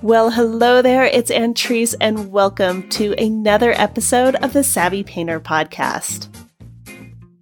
Well, hello there. It's Antrice, and welcome to another episode of the Savvy Painter podcast.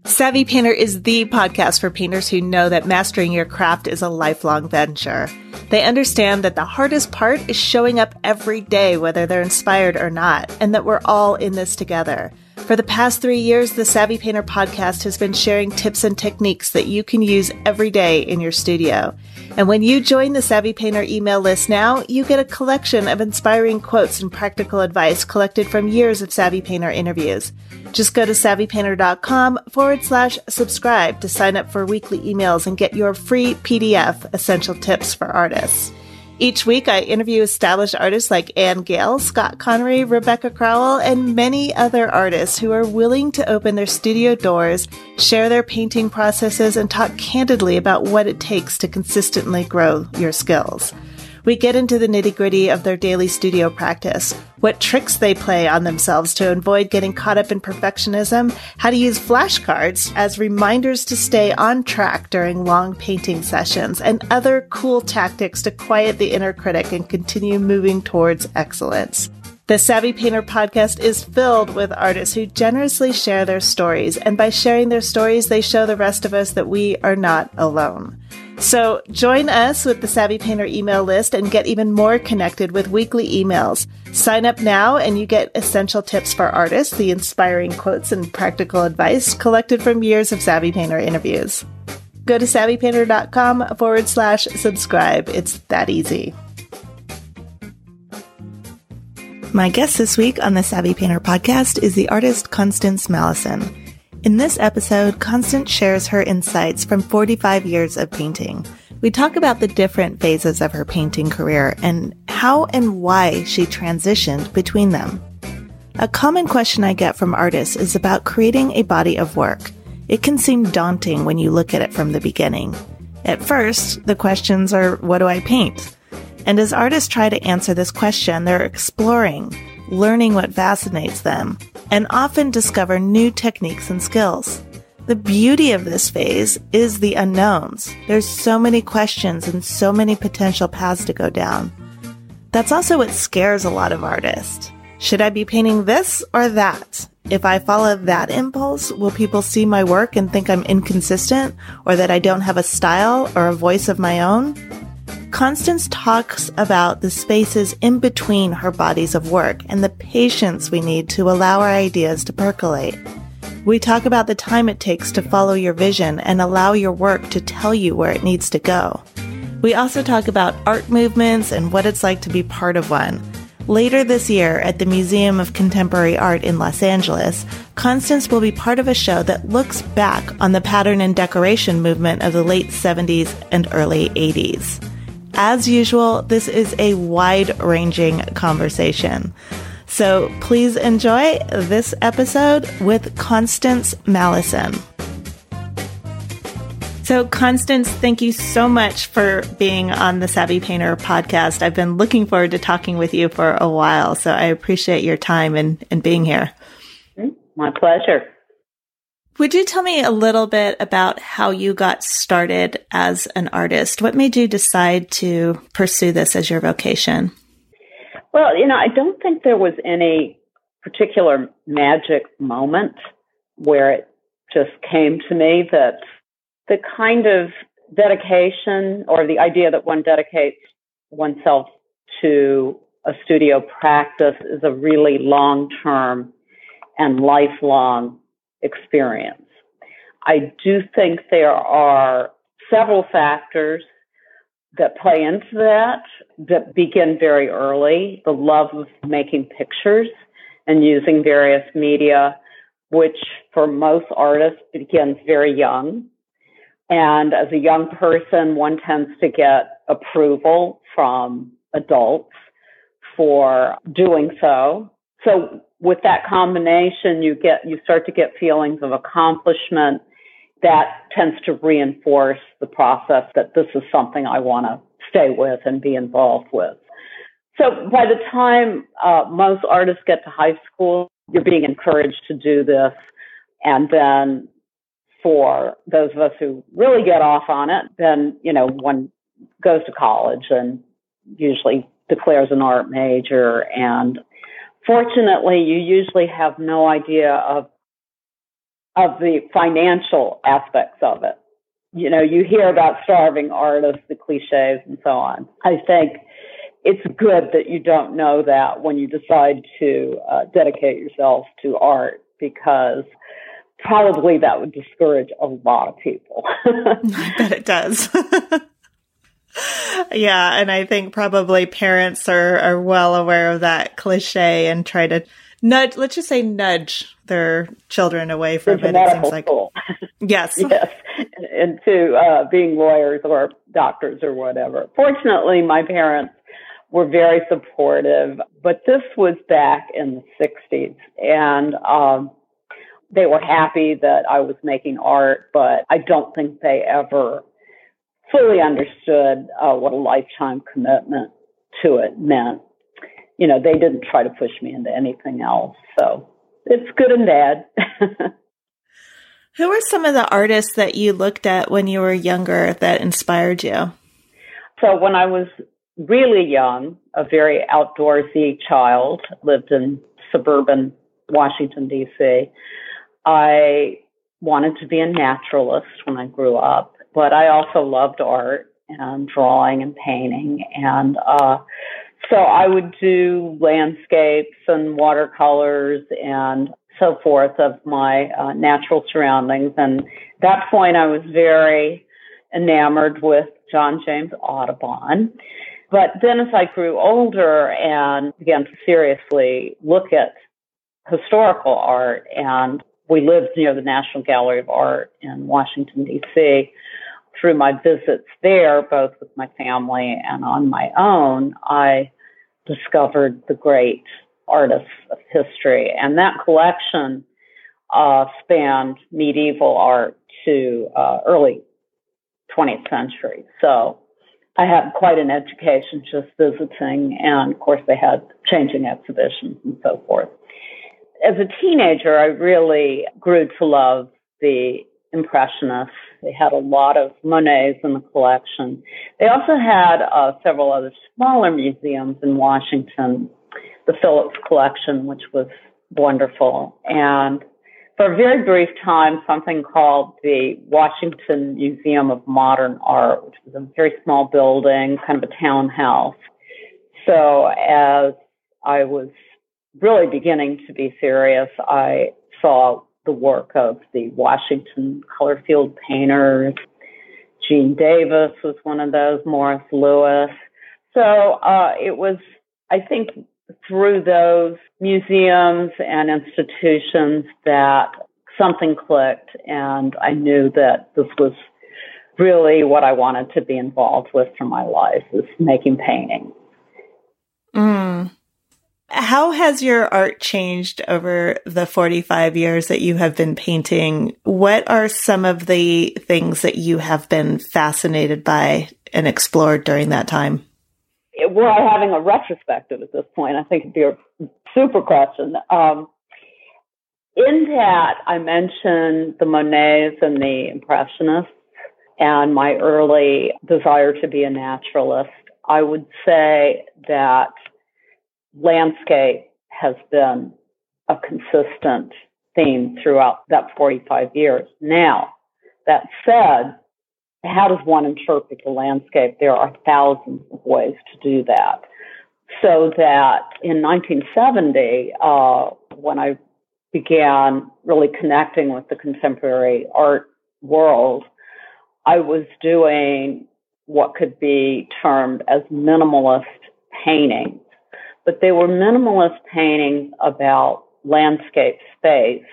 Savvy Painter is the podcast for painters who know that mastering your craft is a lifelong venture. They understand that the hardest part is showing up every day, whether they're inspired or not, and that we're all in this together. For the past 3 years, the Savvy Painter podcast has been sharing tips and techniques that you can use every day in your studio. And when you join the Savvy Painter email list now, you get a collection of inspiring quotes and practical advice collected from years of Savvy Painter interviews. Just go to savvypainter.com/subscribe to sign up for weekly emails and get your free PDF, Essential Tips for Artists. Each week, I interview established artists like Anne Gale, Scott Connery, Rebecca Crowell, and many other artists who are willing to open their studio doors, share their painting processes, and talk candidly about what it takes to consistently grow your skills. We get into the nitty-gritty of their daily studio practice, what tricks they play on themselves to avoid getting caught up in perfectionism, how to use flashcards as reminders to stay on track during long painting sessions, and other cool tactics to quiet the inner critic and continue moving towards excellence. The Savvy Painter podcast is filled with artists who generously share their stories, and by sharing their stories, they show the rest of us that we are not alone. So join us with the Savvy Painter email list and get even more connected with weekly emails. Sign up now and you get essential tips for artists, the inspiring quotes and practical advice collected from years of Savvy Painter interviews. Go to savvypainter.com/subscribe. It's that easy. My guest this week on the Savvy Painter podcast is the artist Constance Mallinson. In this episode, Constance shares her insights from 45 years of painting. We talk about the different phases of her painting career and how and why she transitioned between them. A common question I get from artists is about creating a body of work. It can seem daunting when you look at it from the beginning. At first, the questions are, what do I paint? And as artists try to answer this question, they're exploring, learning what fascinates them, and often discover new techniques and skills. The beauty of this phase is the unknowns. There's so many questions and so many potential paths to go down. That's also what scares a lot of artists. Should I be painting this or that? If I follow that impulse, will people see my work and think I'm inconsistent or that I don't have a style or a voice of my own? Constance talks about the spaces in between her bodies of work and the patience we need to allow our ideas to percolate. We talk about the time it takes to follow your vision and allow your work to tell you where it needs to go. We also talk about art movements and what it's like to be part of one. Later this year at the Museum of Contemporary Art in Los Angeles, Constance will be part of a show that looks back on the pattern and decoration movement of the late 70s and early 80s. As usual, this is a wide-ranging conversation. So please enjoy this episode with Constance Mallinson. So Constance, thank you so much for being on the Savvy Painter podcast. I've been looking forward to talking with you for a while, so I appreciate your time and being here. My pleasure. Would you tell me a little bit about how you got started as an artist? What made you decide to pursue this as your vocation? Well, I don't think there was any particular magic moment where it just came to me that the kind of dedication or the idea that one dedicates oneself to a studio practice is a really long-term and lifelong experience. I do think there are several factors that play into that begin very early. The love of making pictures and using various media, which for most artists begins very young. And as a young person, one tends to get approval from adults for doing so. So with that combination, you start to get feelings of accomplishment that tends to reinforce the process that this is something I want to stay with and be involved with. So by the time most artists get to high school, you're being encouraged to do this. And then for those of us who really get off on it, then, one goes to college and usually declares an art major. And fortunately, you usually have no idea of the financial aspects of it. You know, you hear about starving artists, the cliches and so on. I think it's good that you don't know that when you decide to dedicate yourself to art, because probably that would discourage a lot of people. I bet it does. Yeah, and I think probably parents are well aware of that cliche and try to nudge their children away from it. It seems like school. Yes. Yes, into being lawyers or doctors or whatever. Fortunately, my parents were very supportive, but this was back in the 60s, and they were happy that I was making art, but I don't think they ever fully understood what a lifetime commitment to it meant. You know, they didn't try to push me into anything else. So it's good and bad. Who are some of the artists that you looked at when you were younger that inspired you? So when I was really young, a very outdoorsy child, lived in suburban Washington, D.C., I wanted to be a naturalist when I grew up, but I also loved art and drawing and painting. And so I would do landscapes and watercolors and so forth of my natural surroundings. And at that point, I was very enamored with John James Audubon. But then as I grew older and began to seriously look at historical art, and we lived near the National Gallery of Art in Washington, D.C., through my visits there, both with my family and on my own, I discovered the great artists of history. And that collection spanned medieval art to early 20th century. So I had quite an education just visiting, and of course they had changing exhibitions and so forth. As a teenager, I really grew to love the Impressionists. They had a lot of Monets in the collection. They also had several other smaller museums in Washington, the Phillips Collection, which was wonderful. And for a very brief time, something called the Washington Museum of Modern Art, which was a very small building, kind of a townhouse. So as I was really beginning to be serious, I saw the work of the Washington color field painters. Gene Davis was one of those, Morris Louis. So it was, I think, through those museums and institutions that something clicked, and I knew that this was really what I wanted to be involved with for my life, is making painting. How has your art changed over the 45 years that you have been painting? What are some of the things that you have been fascinated by and explored during that time? We're having a retrospective at this point. I think it'd be a super question. In that, I mentioned the Monets and the Impressionists and my early desire to be a naturalist. I would say that landscape has been a consistent theme throughout that 45 years. Now, that said, how does one interpret the landscape? There are thousands of ways to do that. So that in 1970, when I began really connecting with the contemporary art world, I was doing what could be termed as minimalist paintings. But they were minimalist paintings about landscape space,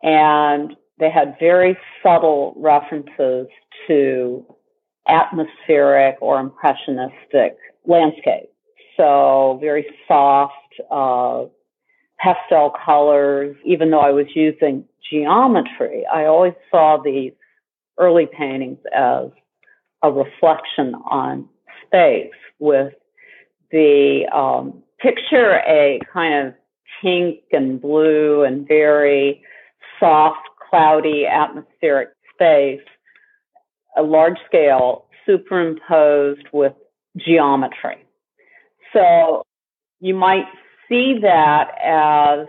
and they had very subtle references to atmospheric or impressionistic landscape. So very soft, pastel colors. Even though I was using geometry, I always saw these early paintings as a reflection on space, with the picture a kind of pink and blue and very soft, cloudy, atmospheric space, a large scale superimposed with geometry. So you might see that as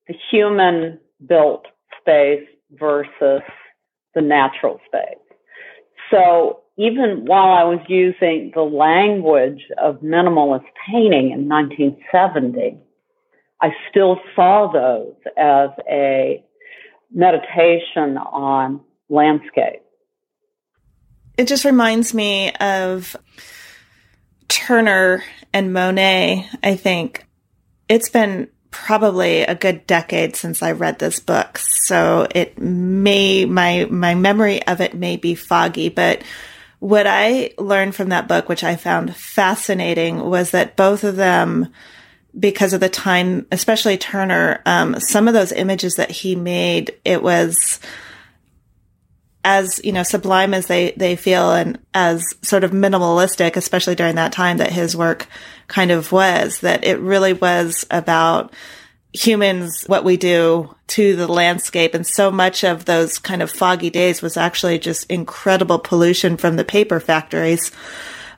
the human-built space versus the natural space. So even while I was using the language of minimalist painting in 1970, I still saw those as a meditation on landscape. It just reminds me of Turner and Monet. I think it's been probably a good decade since I read this book, so my memory of it may be foggy, but what I learned from that book, which I found fascinating, was that both of them, because of the time, especially Turner, some of those images that he made, it was as, sublime as they feel and as sort of minimalistic, especially during that time that his work kind of was, that it really was about humans, what we do to the landscape. And so much of those kind of foggy days was actually just incredible pollution from the paper factories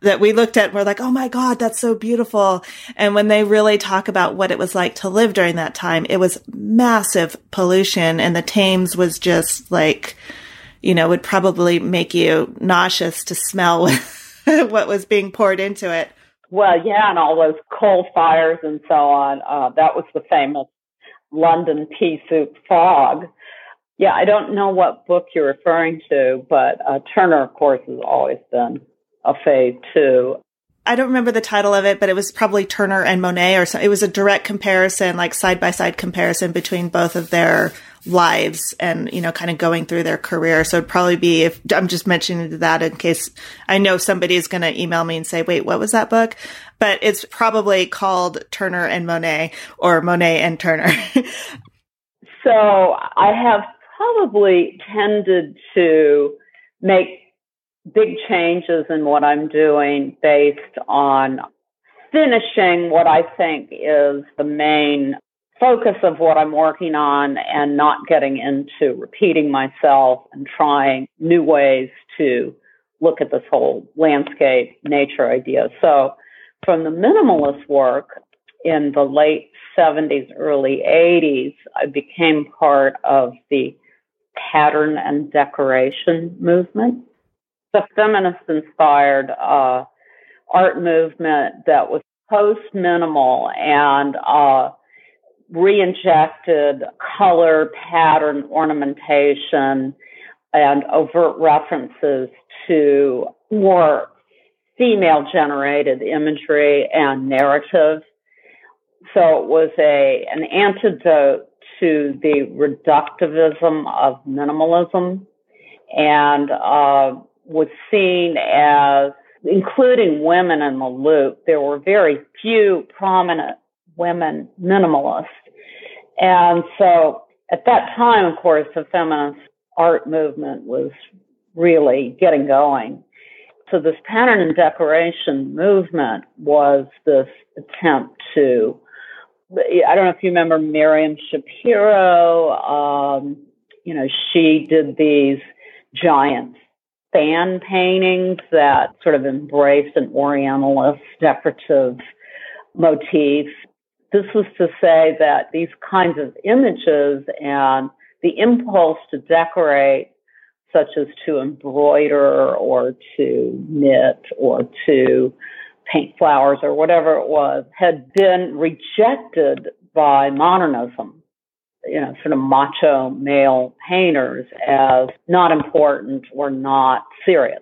that we looked at and we're like, oh my God, that's so beautiful. And when they really talk about what it was like to live during that time, it was massive pollution. And the Thames was just like, would probably make you nauseous to smell what was being poured into it. Well, yeah, and all those coal fires and so on. That was the famous London pea soup fog. Yeah, I don't know what book you're referring to, but Turner, of course, has always been a fave too. I don't remember the title of it, but it was probably Turner and Monet or something. It was a direct comparison, like side-by-side comparison between both of their lives and, kind of going through their career. So it'd probably be, if I'm just mentioning that in case I know somebody is going to email me and say, wait, what was that book? But it's probably called Turner and Monet or Monet and Turner. So I have probably tended to make big changes in what I'm doing based on finishing what I think is the main focus of what I'm working on and not getting into repeating myself and trying new ways to look at this whole landscape nature idea. So from the minimalist work in the late 70s, early 80s, I became part of the pattern and decoration movement. The feminist-inspired art movement that was post-minimal and re-injected color, pattern, ornamentation, and overt references to more female-generated imagery and narrative. So it was an antidote to the reductivism of minimalism and was seen as including women in the loop. There were very few prominent women minimalists. And so at that time, of course, the feminist art movement was really getting going. So this pattern and decoration movement was this attempt to, I don't know if you remember Miriam Shapiro, she did these giant fan paintings that sort of embraced an Orientalist decorative motif. This was to say that these kinds of images and the impulse to decorate, such as to embroider or to knit or to paint flowers or whatever it was, had been rejected by modernism, sort of macho male painters as not important or not serious.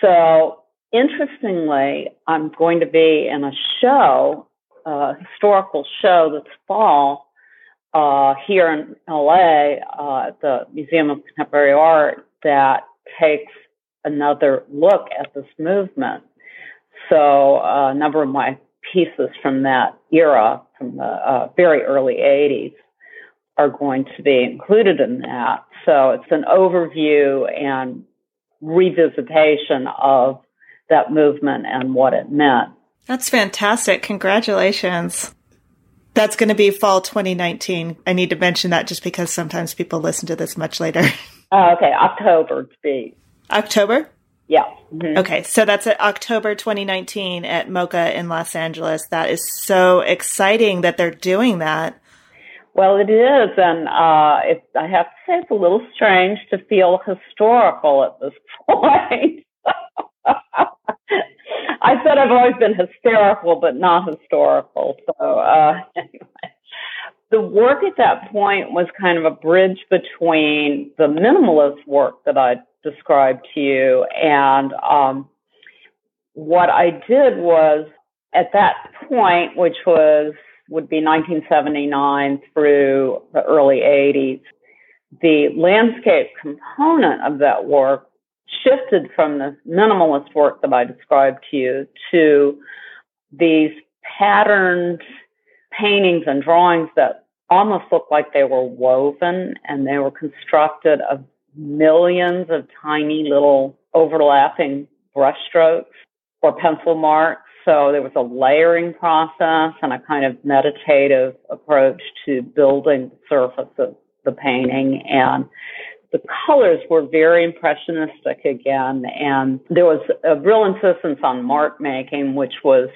So interestingly, I'm going to be in a show, a historical show this fall here in LA at the Museum of Contemporary Art that takes another look at this movement. So a number of my pieces from that era, from the very early 80s, are going to be included in that. So it's an overview and revisitation of that movement and what it meant. That's fantastic. Congratulations. That's going to be fall 2019. I need to mention that just because sometimes people listen to this much later. Okay, October to be. October? Yeah. Mm-hmm. Okay, so that's at October 2019 at MoCA in Los Angeles. That is so exciting that they're doing that. Well, it is, and I have to say it's a little strange to feel historical at this point. I said I've always been hysterical, but not historical. So anyway, the work at that point was kind of a bridge between the minimalist work that I described to you, and what I did was at that point, which would be 1979 through the early 80s, the landscape component of that work shifted from the minimalist work that I described to you to these patterned paintings and drawings that almost looked like they were woven, and they were constructed of millions of tiny little overlapping brushstrokes or pencil marks. So there was a layering process and a kind of meditative approach to building the surface of the painting. And the colors were very impressionistic again. And there was a real insistence on mark making, which was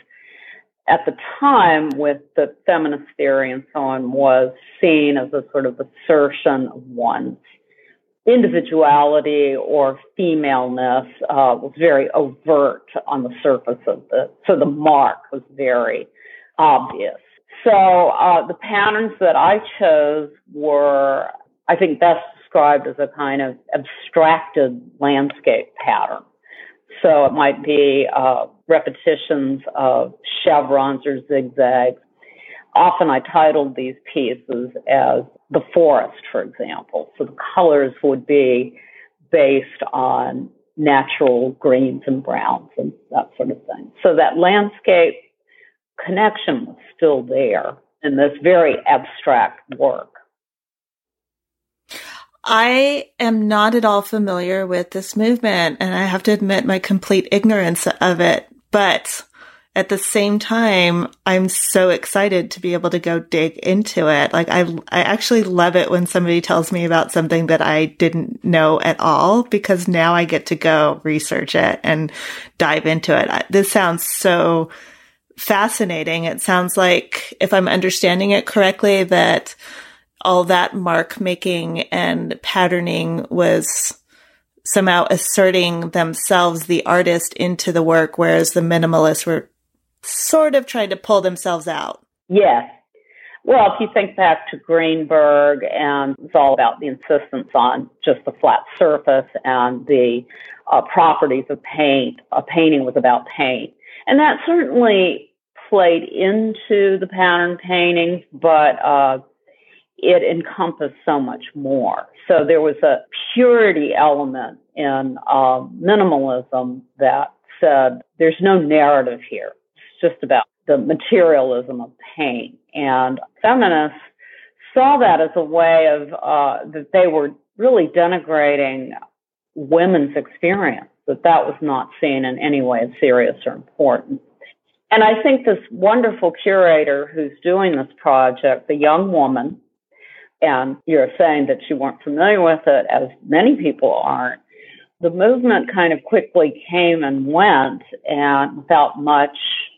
at the time with the feminist theory and so on was seen as a sort of assertion of one's individuality or femaleness, was very overt on the surface of so the mark was very obvious. So the patterns that I chose were, I think, best described as a kind of abstracted landscape pattern. So it might be repetitions of chevrons or zigzags. Often I titled these pieces as the forest, for example. So the colors would be based on natural greens and browns and that sort of thing. So that landscape connection was still there in this very abstract work. I am not at all familiar with this movement, and I have to admit my complete ignorance of it. But at the same time, I'm so excited to be able to go dig into it. Like I actually love it when somebody tells me about something that I didn't know at all, because now I get to go research it and dive into it. This sounds so fascinating. It sounds like, if I'm understanding it correctly, that all that mark making and patterning was somehow asserting themselves, the artist, into the work, whereas the minimalists were sort of trying to pull themselves out. Yes. Well, if you think back to Greenberg, and it's all about the insistence on just the flat surface and the properties of paint. A painting was about paint. And that certainly played into the pattern paintings, but it encompassed so much more. So there was a purity element in minimalism that said there's no narrative here. It's just about the materialism of paint. And feminists saw that as a way of that they were really denigrating women's experience, that was not seen in any way as serious or important. And I think this wonderful curator who's doing this project, the young woman, and you're saying that you weren't familiar with it, as many people aren't, the movement kind of quickly came and went, and without much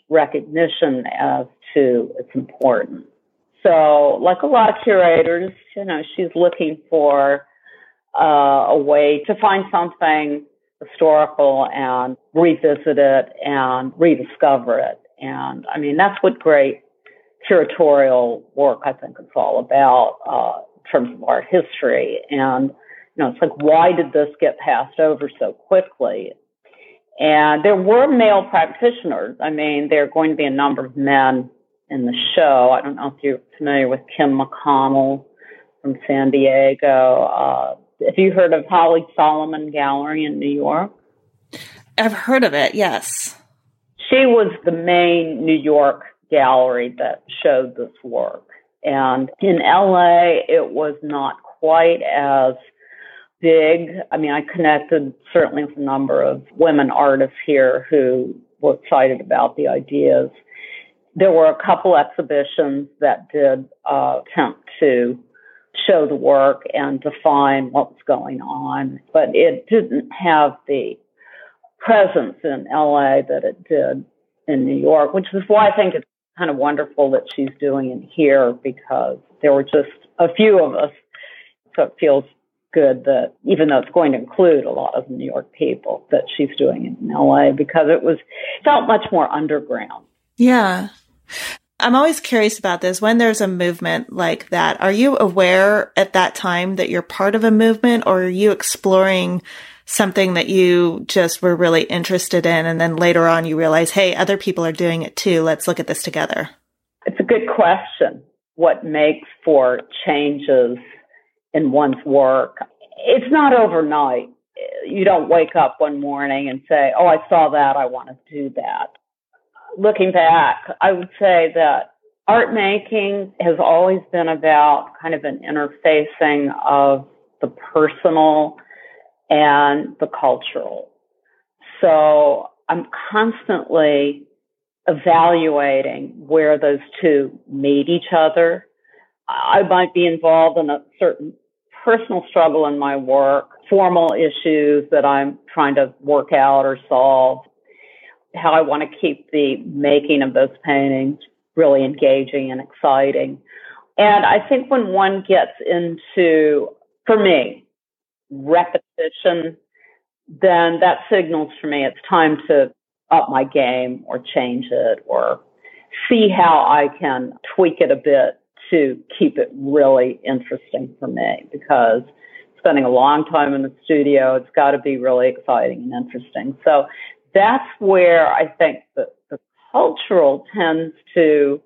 recognition as to its importance. So, like a lot of curators, she's looking for a way to find something historical and revisit it and rediscover it. And I mean, that's what great curatorial work, I think, it's all about in terms of art history. And, it's like, why did this get passed over so quickly? And there were male practitioners. I mean, there are going to be a number of men in the show. I don't know if you're familiar with Kim McConnell from San Diego. Have you heard of Holly Solomon Gallery in New York? I've heard of it, yes. She was the main New York gallery that showed this work. And in LA, it was not quite as big. I mean, I connected certainly with a number of women artists here who were excited about the ideas. There were a couple exhibitions that did attempt to show the work and define what was going on, but it didn't have the presence in LA that it did in New York, which is why I think it's kind of wonderful that she's doing it here, because there were just a few of us. So it feels good that, even though it's going to include a lot of New York people, that she's doing it in LA, because it felt much more underground. Yeah. I'm always curious about this. When there's a movement like that, are you aware at that time that you're part of a movement, or are you exploring something that you just were really interested in, and then later on you realize, hey, other people are doing it too. Let's look at this together? It's a good question. What makes for changes in one's work? It's not overnight. You don't wake up one morning and say, oh, I saw that, I want to do that. Looking back, I would say that art making has always been about kind of an interfacing of the personal and the cultural. So I'm constantly evaluating where those two meet each other. I might be involved in a certain personal struggle in my work, formal issues that I'm trying to work out or solve, how I want to keep the making of those paintings really engaging and exciting. And I think when one gets into, for me, repetition, then that signals for me it's time to up my game or change it or see how I can tweak it a bit to keep it really interesting for me, because spending a long time in the studio, it's got to be really exciting and interesting. So that's where I think the cultural tends to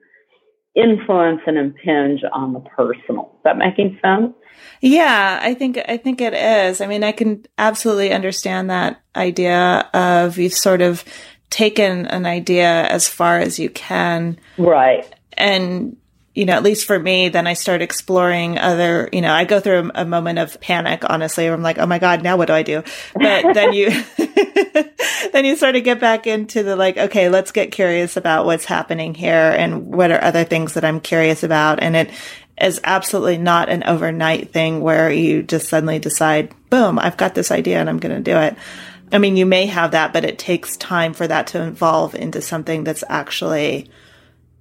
influence and impinge on the personal. Is that making sense? Yeah, I think it is. I mean, I can absolutely understand that idea of you've sort of taken an idea as far as you can. Right. And, at least for me, then I start exploring other, I go through a moment of panic, honestly, where I'm like, oh my God, now what do I do? But then then you sort of get back into the okay, let's get curious about what's happening here and what are other things that I'm curious about. And it is absolutely not an overnight thing where you just suddenly decide, boom, I've got this idea and I'm going to do it. I mean, you may have that, but it takes time for that to evolve into something that's actually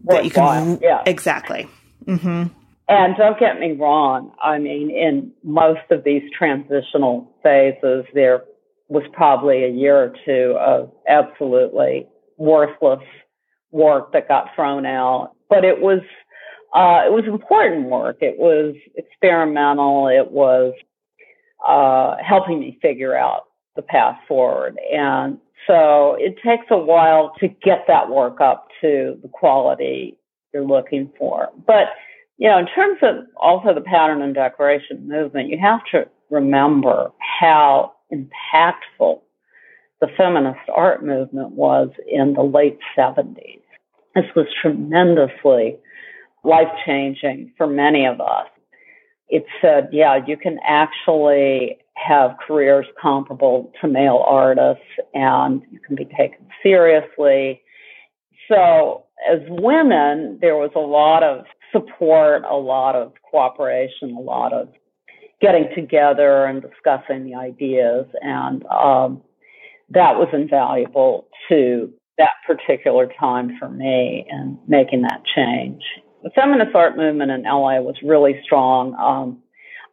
that you can. Yeah. Exactly. Mm-hmm. And don't get me wrong. I mean, in most of these transitional phases, there was probably a year or two of absolutely worthless work that got thrown out. But it was important work. It was experimental. It was helping me figure out the path forward. And so it takes a while to get that work up to the quality you're looking for. But, in terms of also the pattern and decoration movement, you have to remember how impactful the feminist art movement was in the late 70s. This was tremendously life-changing for many of us. It said, you can actually have careers comparable to male artists and you can be taken seriously. So as women, there was a lot of support, a lot of cooperation, a lot of getting together and discussing the ideas. And that was invaluable to that particular time for me and making that change. The feminist art movement in LA was really strong.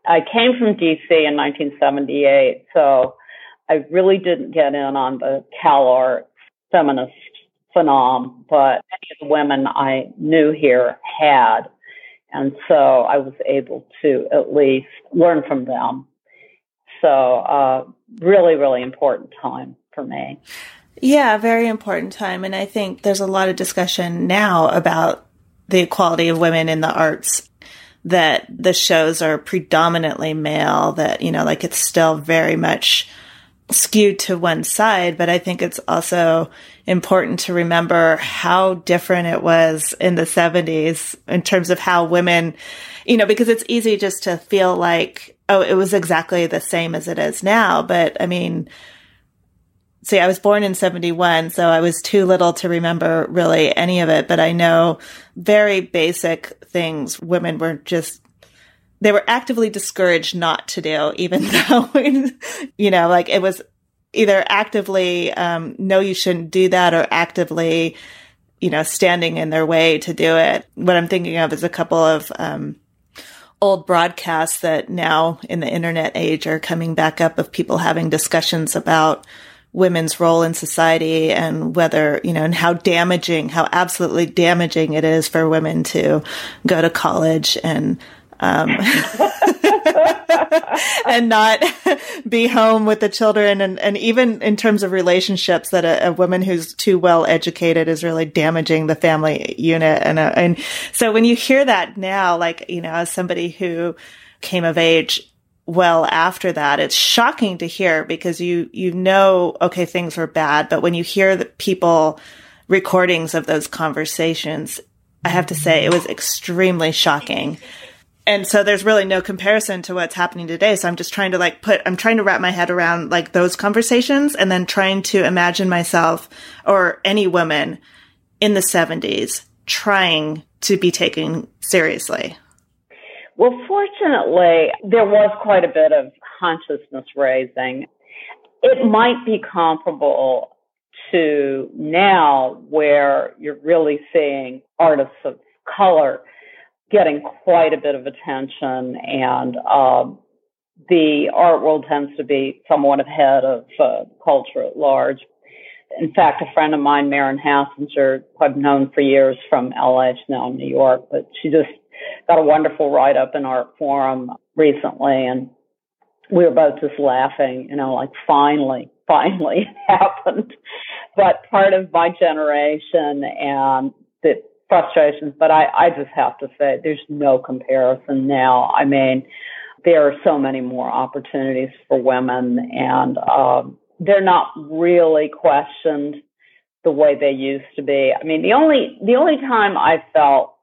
I came from DC in 1978, so I really didn't get in on the CalArts feminist phenom, but many of the women I knew here had. And so I was able to at least learn from them. So really, really important time for me. Yeah, very important time. And I think there's a lot of discussion now about the equality of women in the arts, that the shows are predominantly male, that, it's still very much skewed to one side. But I think it's also important to remember how different it was in the 70s in terms of how women, because it's easy just to feel like, oh, it was exactly the same as it is now. But I mean, see, I was born in 71, so I was too little to remember really any of it. But I know very basic things women were they were actively discouraged not to do, even though, it was either actively, no, you shouldn't do that, or actively, standing in their way to do it. What I'm thinking of is a couple of, old broadcasts that now in the internet age are coming back up of people having discussions about women's role in society and whether, and how absolutely damaging it is for women to go to college and, and not be home with the children. And even in terms of relationships, that a woman who's too well educated is really damaging the family unit. And so when you hear that now, like, as somebody who came of age well after that, it's shocking to hear, because okay, things were bad. But when you hear the people recordings of those conversations, I have to say it was extremely shocking. And so there's really no comparison to what's happening today. So I'm just trying to I'm trying to wrap my head around like those conversations, and then trying to imagine myself or any woman in the 70s trying to be taken seriously. Well, fortunately, there was quite a bit of consciousness raising. It might be comparable to now, where you're really seeing artists of color getting quite a bit of attention, and the art world tends to be somewhat ahead of culture at large. In fact, a friend of mine, Maren Hassinger, I've known for years from LA, she's now in New York, but she just got a wonderful write-up in Art Forum recently, and we were both just laughing, like finally it happened. But part of my generation and the frustrations, but I just have to say there's no comparison now. I mean, there are so many more opportunities for women, and they're not really questioned the way they used to be. I mean, the only time I felt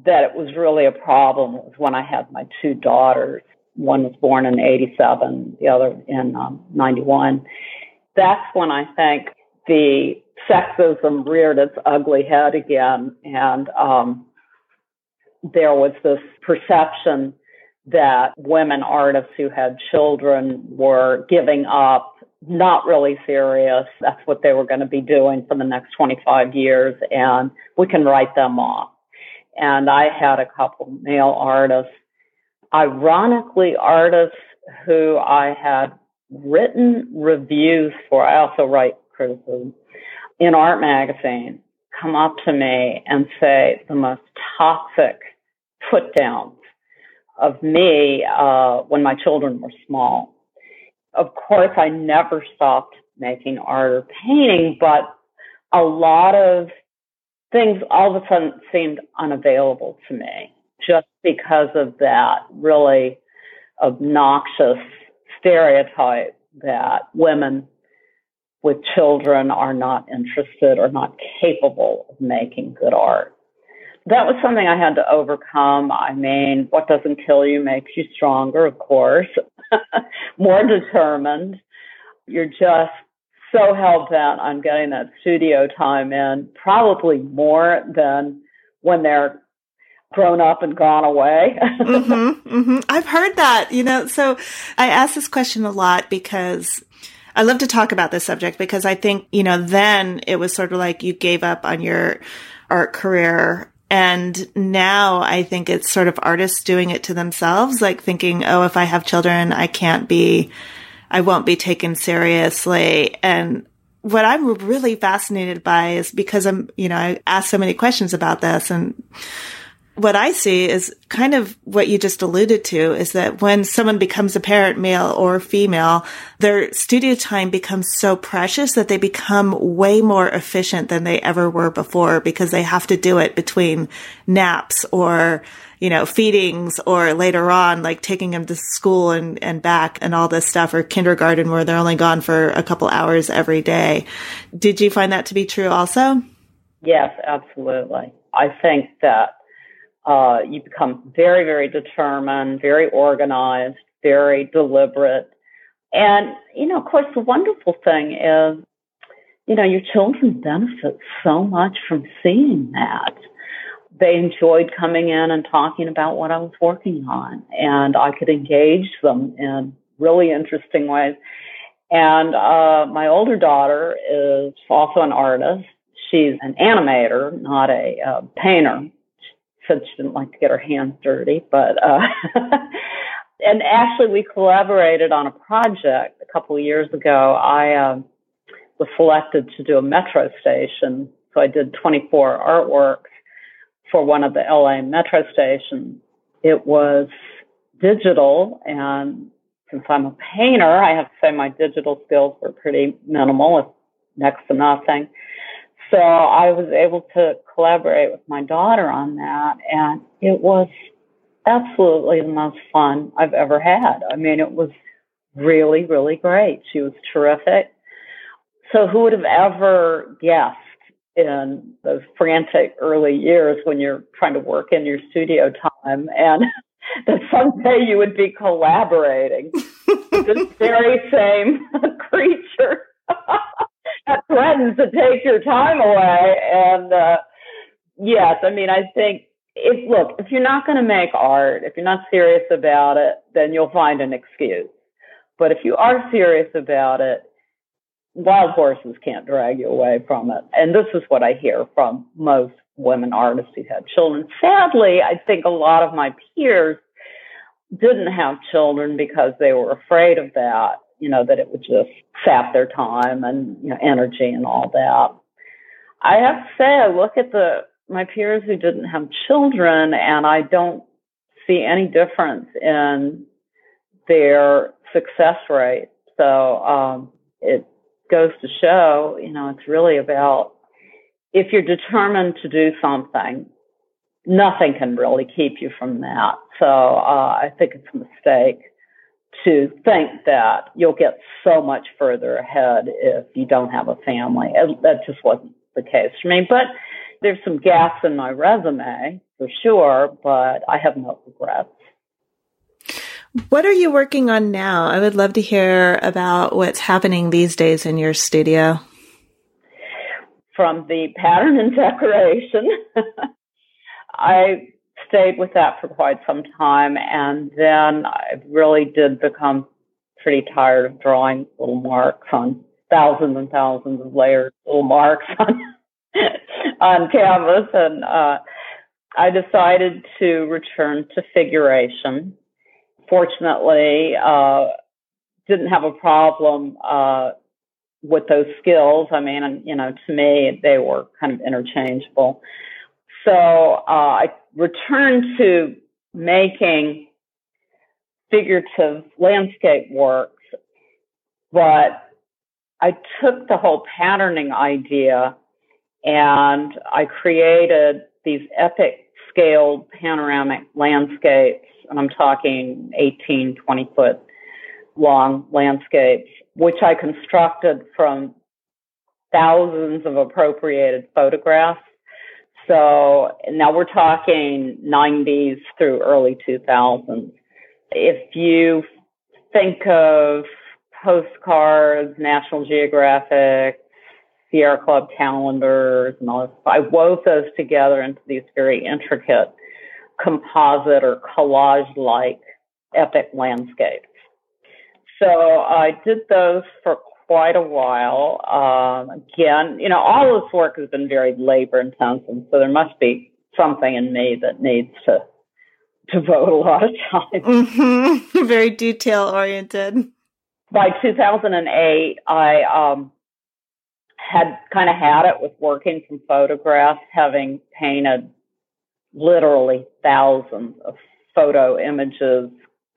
that it was really a problem was when I had my two daughters. One was born in 87, the other in 91. That's when I think the sexism reared its ugly head again, and there was this perception that women artists who had children were giving up, not really serious. That's what they were going to be doing for the next 25 years, and we can write them off. And I had a couple male artists, ironically artists who I had written reviews for. I also write criticism in art magazine, come up to me and say the most toxic put downs of me when my children were small. Of course, I never stopped making art or painting, but a lot of things all of a sudden seemed unavailable to me just because of that really obnoxious stereotype that women with children are not interested or not capable of making good art. That was something I had to overcome. I mean, what doesn't kill you makes you stronger, of course, more determined. You're just so hell-bent on getting that studio time in, probably more than when they're grown up and gone away. I've heard that, so I ask this question a lot because I love to talk about this subject, because I think, then it was sort of like you gave up on your art career. And now I think it's sort of artists doing it to themselves, like thinking, oh, if I have children, I won't be taken seriously. And what I'm really fascinated by is because I ask so many questions about this, and what I see is kind of what you just alluded to, is that when someone becomes a parent, male or female, their studio time becomes so precious that they become way more efficient than they ever were before, because they have to do it between naps or, feedings, or later on, like taking them to school and back and all this stuff, or kindergarten where they're only gone for a couple hours every day. Did you find that to be true also? Yes, absolutely. I think that you become very, very determined, very organized, very deliberate. And, of course, the wonderful thing is, your children benefit so much from seeing that. They enjoyed coming in and talking about what I was working on, and I could engage them in really interesting ways. And my older daughter is also an artist. She's an animator, not a painter. She said she didn't like to get her hands dirty, but and actually we collaborated on a project a couple of years ago. I was selected to do a metro station, so I did 24 artworks for one of the LA metro stations. It was digital, and since I'm a painter, I have to say my digital skills were pretty minimal, next to nothing. So I was able to collaborate with my daughter on that, and it was absolutely the most fun I've ever had. I mean, it was really, really great. She was terrific. So who would have ever guessed in those frantic early years when you're trying to work in your studio time and that someday you would be collaborating with this very same creature that threatens to take your time away. And yes, I mean, I think if you're not going to make art, if you're not serious about it, then you'll find an excuse. But if you are serious about it, wild horses can't drag you away from it. And this is what I hear from most women artists who had children. Sadly, I think a lot of my peers didn't have children because they were afraid of that, that it would just sap their time and, energy and all that. I have to say, I look at my peers who didn't have children, and I don't see any difference in their success rate. So it goes to show, it's really about, if you're determined to do something, nothing can really keep you from that. So I think it's a mistake to think that you'll get so much further ahead if you don't have a family. That just wasn't the case for me. But there's some gaps in my resume, for sure, but I have no regrets. What are you working on now? I would love to hear about what's happening these days in your studio. From the pattern and decoration, I stayed with that for quite some time, and then I really did become pretty tired of drawing little marks on thousands and thousands of layers, little marks on canvas, and I decided to return to figuration. Fortunately, didn't have a problem with those skills. I mean, to me, they were kind of interchangeable. So I returned to making figurative landscape works, but I took the whole patterning idea and I created these epic scaled panoramic landscapes, and I'm talking 18, 20-foot long landscapes, which I constructed from thousands of appropriated photographs. So now we're talking 90s through early 2000s. If you think of postcards, National Geographic, Sierra Club calendars, and all that, I wove those together into these very intricate composite or collage-like epic landscapes. So I did those for quite a while. Again, all this work has been very labor intensive, so there must be something in me that needs to devote a lot of time. Mm-hmm. Very detail oriented. By 2008, I had had it with working from photographs, having painted literally thousands of photo images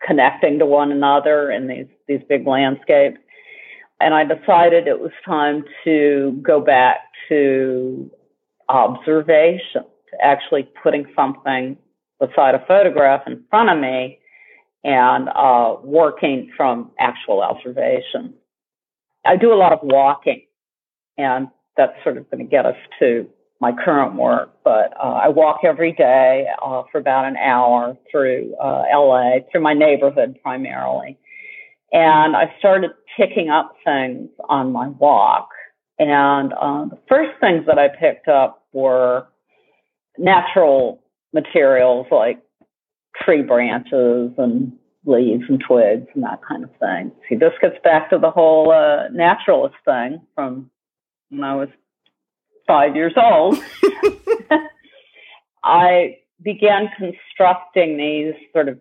connecting to one another in these big landscapes. And I decided it was time to go back to observation, to actually putting something beside a photograph in front of me and working from actual observation. I do a lot of walking, and that's sort of going to get us to my current work. But I walk every day for about an hour through LA, through my neighborhood primarily. And I started picking up things on my walk. And the first things that I picked up were natural materials like tree branches and leaves and twigs and that kind of thing. See, this gets back to the whole naturalist thing from when I was 5 years old. I began constructing these sort of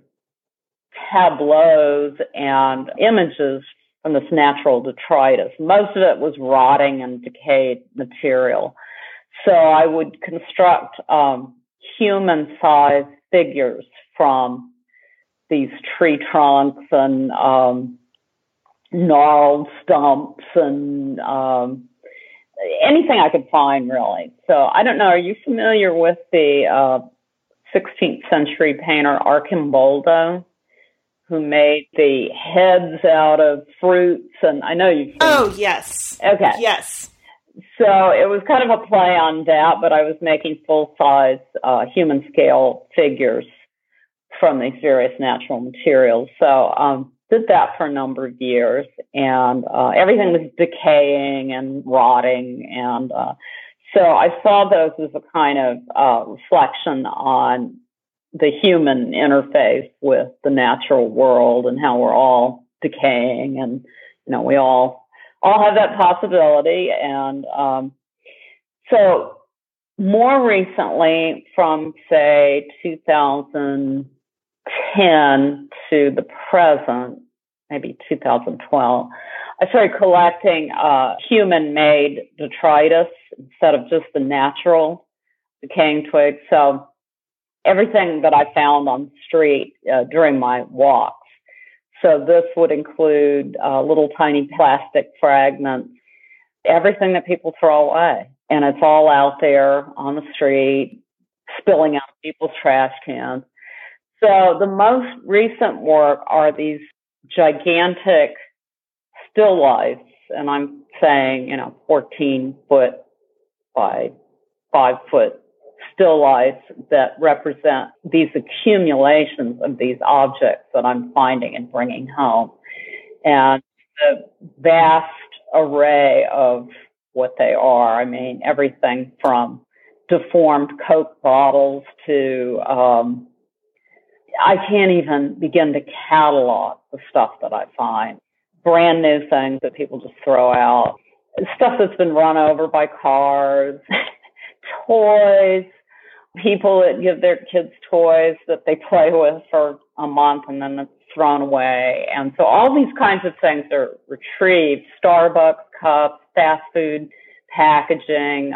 tableaus and images from this natural detritus. Most of it was rotting and decayed material. So I would construct human-sized figures from these tree trunks and gnarled stumps and anything I could find, really. So I don't know, are you familiar with the 16th century painter Arcimboldo, who made the heads out of fruits? And I know you've seen Oh, yes. Okay. Yes. So it was kind of a play on that, but I was making full-size human-scale figures from these various natural materials. So did that for a number of years, and everything was decaying and rotting. And so I saw those as a kind of reflection on the human interface with the natural world and how we're all decaying, and we all have that possibility. And so more recently, from say 2010 to the present, maybe 2012, I started collecting human-made detritus instead of just the natural decaying twigs. So everything that I found on the street during my walks. So this would include little tiny plastic fragments, everything that people throw away. And it's all out there on the street, spilling out people's trash cans. So the most recent work are these gigantic still lifes, and I'm saying, 14-foot by 5-foot still lifes that represent these accumulations of these objects that I'm finding and bringing home. And the vast array of what they are. I mean, everything from deformed Coke bottles to, I can't even begin to catalog the stuff that I find. Brand new things that people just throw out. Stuff that's been run over by cars, toys, people that give their kids toys that they play with for a month and then it's thrown away. And so all these kinds of things are retrieved. Starbucks cups, fast food packaging,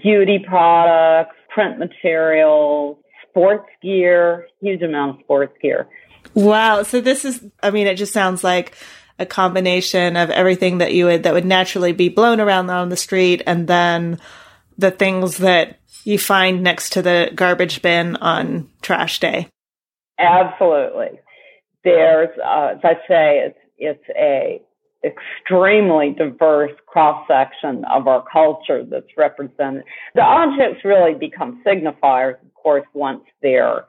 beauty products, print materials, sports gear, huge amount of sports gear. Wow. So this is, it just sounds like a combination of everything that would naturally be blown around on the street, and then the things that you find next to the garbage bin on trash day. Absolutely. There's, as I say, it's a extremely diverse cross-section of our culture that's represented. The objects really become signifiers, of course, once they're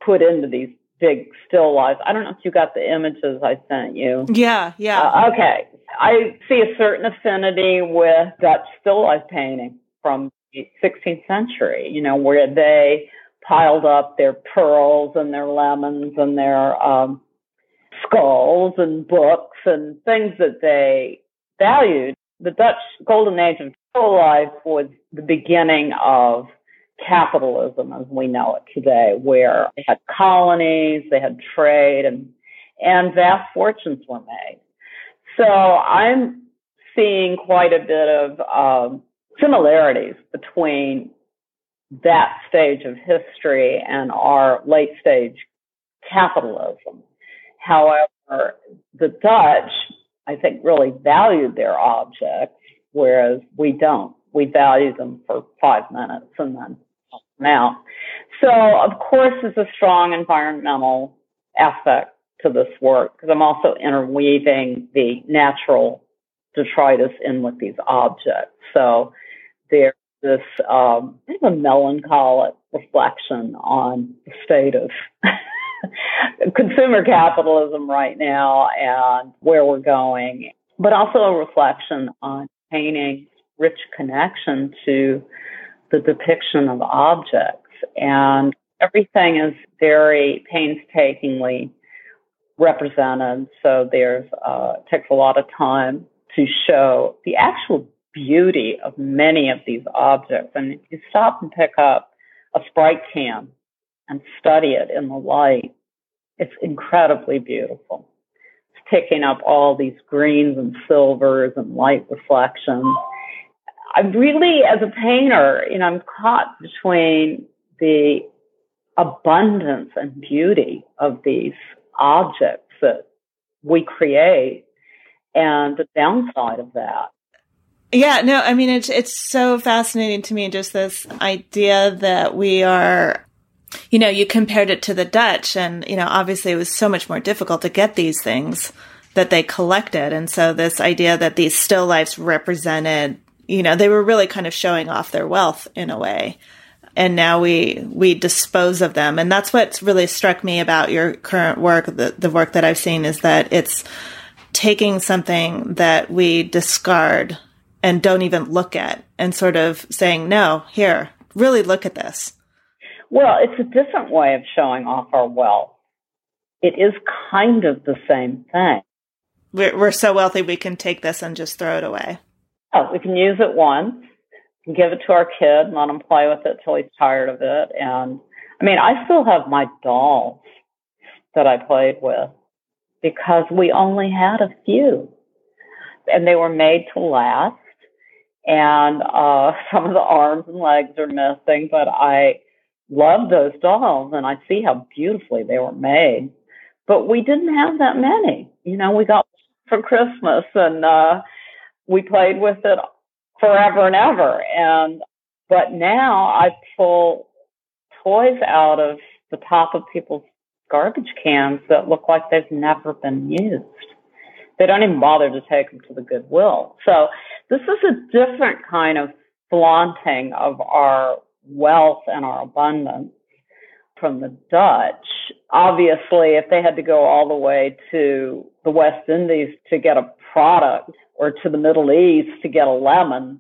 put into these big still lifes. I don't know if you got the images I sent you. Yeah. Okay. I see a certain affinity with Dutch still life painting from the 16th century, where they piled up their pearls and their lemons and their skulls and books and things that they valued. The Dutch golden age of still life was the beginning of capitalism as we know it today, where they had colonies, they had trade, and vast fortunes were made. So I'm seeing quite a bit of similarities between that stage of history and our late stage capitalism. However, the Dutch, I think, really valued their objects, whereas we don't. We value them for 5 minutes and then out. So, of course, there's a strong environmental aspect to this work, because I'm also interweaving the natural detritus in with these objects. So there's this kind of a melancholic reflection on the state of consumer capitalism right now and where we're going, but also a reflection on painting's rich connection to the depiction of objects. And everything is very painstakingly represented. So there's takes a lot of time to show the actual beauty of many of these objects. And if you stop and pick up a Sprite can and study it in the light, it's incredibly beautiful. It's picking up all these greens and silvers and light reflections. I really, as a painter, I'm caught between the abundance and beauty of these objects that we create and the downside of that. Yeah, no, I mean, it's so fascinating to me, just this idea that we are, you compared it to the Dutch, and, obviously it was so much more difficult to get these things that they collected. And so this idea that these still lifes represented, they were really kind of showing off their wealth in a way. And now we dispose of them. And that's what really struck me about your current work, the work that I've seen, is that it's taking something that we discard and don't even look at and sort of saying, no, here, really look at this. Well, it's a different way of showing off our wealth. It is kind of the same thing. We're so wealthy we can take this and just throw it away. Oh, we can use it once, give it to our kid, and let him play with it till he's tired of it. And I still have my dolls that I played with because we only had a few, and they were made to last. And some of the arms and legs are missing, but I love those dolls, and I see how beautifully they were made. But we didn't have that many. We got for Christmas, and we played with it forever and ever. But now I pull toys out of the top of people's garbage cans that look like they've never been used. They don't even bother to take them to the Goodwill. So this is a different kind of flaunting of our wealth and our abundance from the Dutch. Obviously, if they had to go all the way to the West Indies to get a product, or to the Middle East to get a lemon,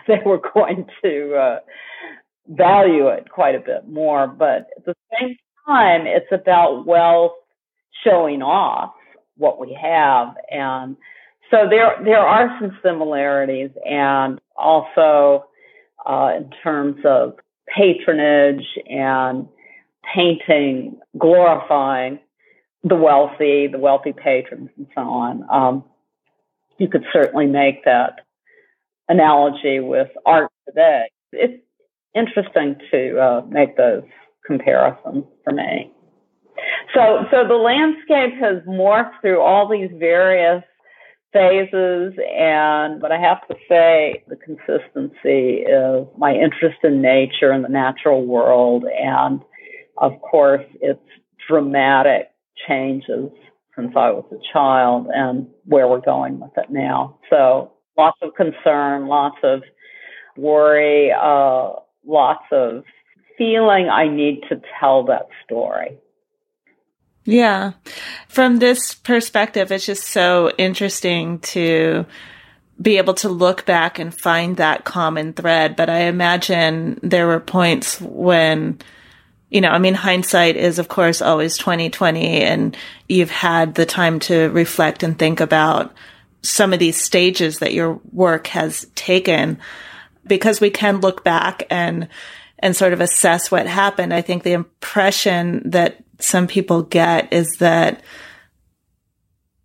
they were going to value it quite a bit more. But at the same time, it's about wealth showing off what we have. And so there are some similarities, and also in terms of patronage and painting, glorifying the wealthy patrons and so on. You could certainly make that analogy with art today. It's interesting to make those comparisons for me. So the landscape has morphed through all these various phases, but I have to say the consistency is my interest in nature and the natural world, and of course its dramatic changes since I was a child and where we're going with it now. So lots of concern, lots of worry, lots of feeling I need to tell that story. Yeah. From this perspective, it's just so interesting to be able to look back and find that common thread. But I imagine there were points when, hindsight is, of course, always 20/20, and you've had the time to reflect and think about some of these stages that your work has taken, because we can look back and sort of assess what happened. I think the impression that some people get is that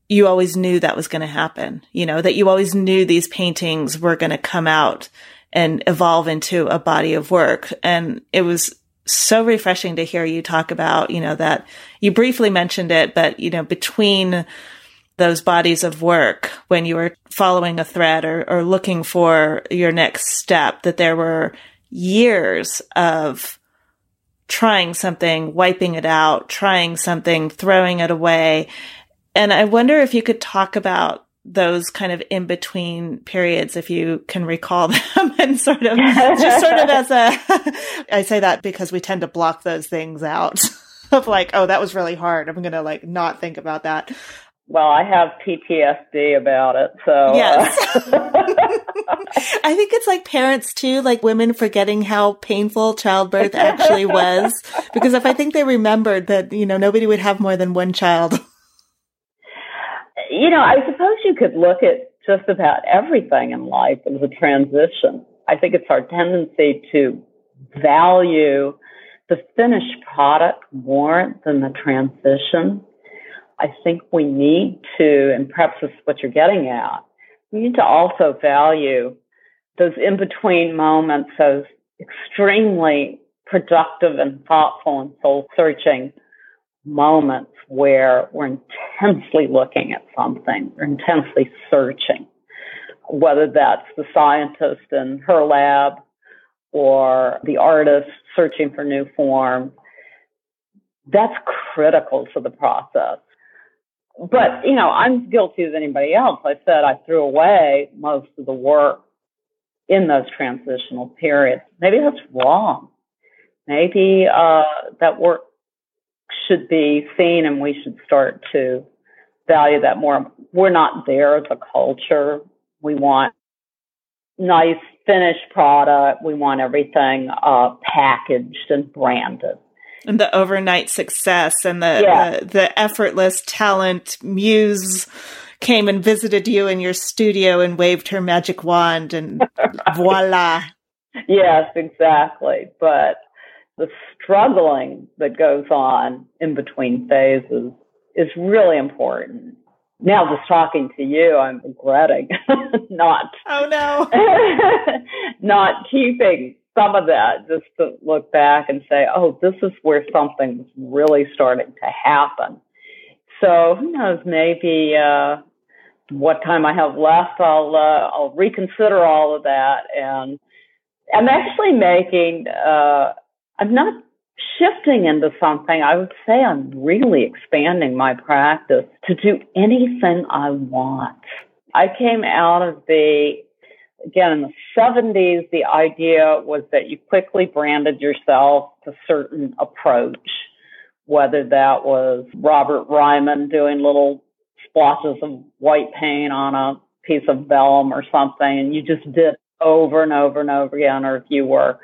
you always knew that was going to happen, that you always knew these paintings were going to come out and evolve into a body of work. And it was so refreshing to hear you talk about, that you briefly mentioned it, but, between those bodies of work, when you were following a thread or looking for your next step, that there were years of trying something, wiping it out, trying something, throwing it away. And I wonder if you could talk about those kind of in-between periods, if you can recall them, and sort of as I say that because we tend to block those things out of like, oh, that was really hard, I'm going to not think about that. Well, I have PTSD about it, so. Yes. I think it's like parents too, like women forgetting how painful childbirth actually was. Because if I think they remembered that, nobody would have more than one child. I suppose you could look at just about everything in life as a transition. I think it's our tendency to value the finished product more than the transition. I think we need to, and perhaps this is what you're getting at, we need to also value those in-between moments, those extremely productive and thoughtful and soul-searching moments where we're intensely looking at something, we're intensely searching, whether that's the scientist in her lab or the artist searching for new forms. That's critical to the process. But, I'm guilty as anybody else. I said I threw away most of the work in those transitional periods. Maybe that's wrong. Maybe that work should be seen and we should start to value that more. We're not there as a culture. We want nice finished product. We want everything packaged and branded. And the overnight success and the effortless talent muse came and visited you in your studio and waved her magic wand and voila. Yes, exactly. But the struggling that goes on in between phases is really important. Now, just talking to you, I'm regretting not keeping some of that, just to look back and say, oh, this is where something was really starting to happen. So who knows, maybe what time I have left, I'll reconsider all of that. And I'm actually I'm not shifting into something. I would say I'm really expanding my practice to do anything I want. I came out of again, in the 70s, the idea was that you quickly branded yourself to a certain approach, whether that was Robert Ryman doing little splotches of white paint on a piece of vellum or something, and you just did over and over and over again, or if you were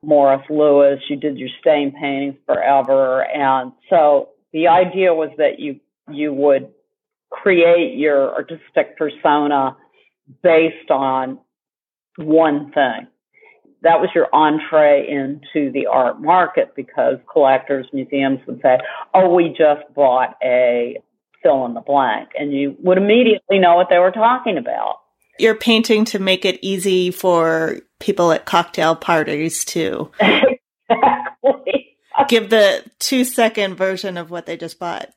Morris Louis, you did your stain paintings forever. And so the idea was that you would create your artistic persona based on one thing. That was your entree into the art market, because collectors, museums would say, oh, we just bought a fill in the blank. And you would immediately know what they were talking about. You're painting to make it easy for people at cocktail parties to exactly give the 2-second version of what they just bought.